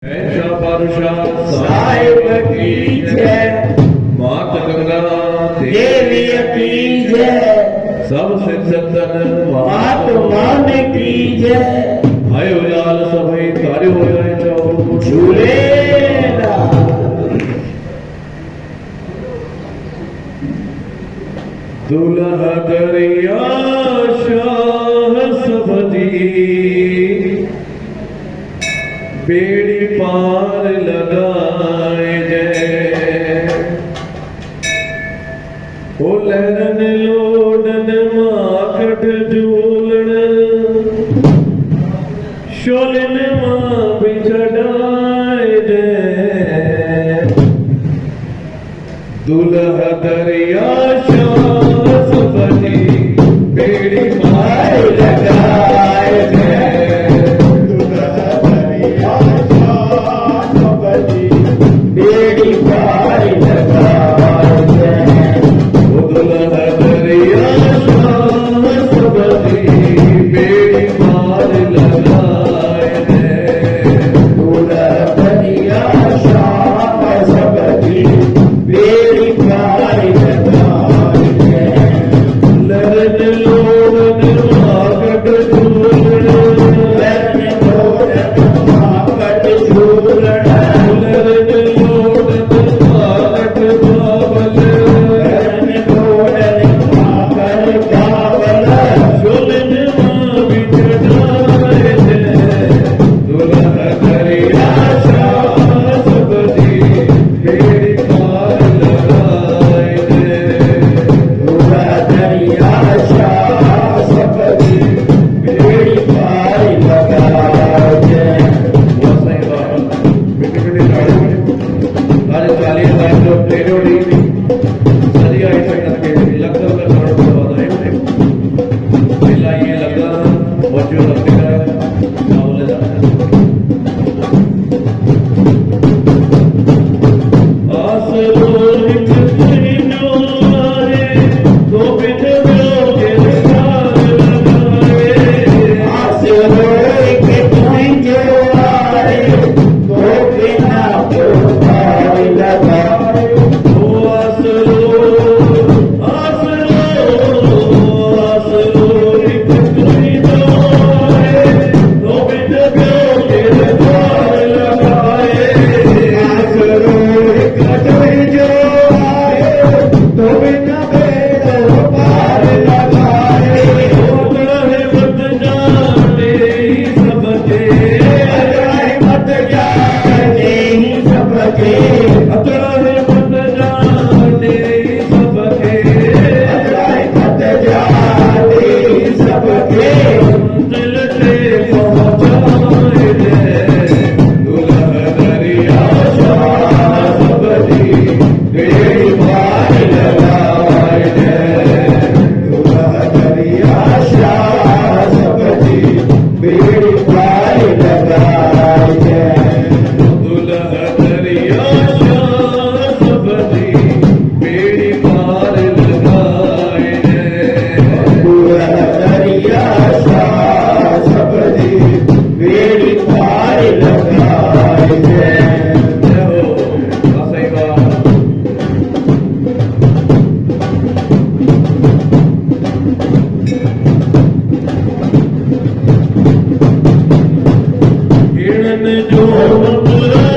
ऐसा पारुषा साहिब की जय, मात गंगा देवी की जय, सब सिद्ध संतन महात्मान की जय। आयो लाल सभई कार्य हो जाए जाओ झूले दुल्हा दरिया शाह सबदी बेड़ी पार लगाए जय ओ लहरन लोडन माखट झूलण शोलन मां बिछड़ाए जय दुल्हा दरिया शाह सबदी बेड़ी पार लगाए जय बेड़ी पार लगाए जय। दुल्हा दरिया शाह सबदी बेड़ी पार लगाए जय दूल्हा दरिया शाह सबदी बेड़ी पार लगाए जय। लहरन लोडन माखट झूलण लहरन लोडन माखट झूलण लहरन लोडन माखट बावल लहरन लोडन माखट बावल शोलन मां बिछड़ाए जय दुल्हा दरिया शाह सबदी बेड़ी पार लगाए जय दूल्हा दरिया शाह सबदी बेड़ी पार लगाए जय। बहुत सही बात बेटे बेटे लाड़े चाली लाइन जो तेरे ओडी सदी आई संगत के लगता का करोड़ बर्बाद है पहला ये लगा और जो लगते का नावले जाता आसरो लिख जो लाए तो बिन ब्योगे लगाए आसरो के तुम जो आए तो बिना पुकार लगाए। ओ आसरो एक तुझी जो आए तो बिन ब्योगे लगाए आसरो के तुम जो आए तो बिना पुकार लगाए। अतराय मत जाने ही सबके, अतराय मत जाने ही सबके। बेड़ी पार लगाए जय दूल्हा दरिया शाह सबदी बेड़ी पार लगाए जय। बेड़ी पार लगाए जय दूल्हा दरिया शाह सबदी बेड़ी पार लगाए जय। जय हो सही बात हिरण जो मुकुरा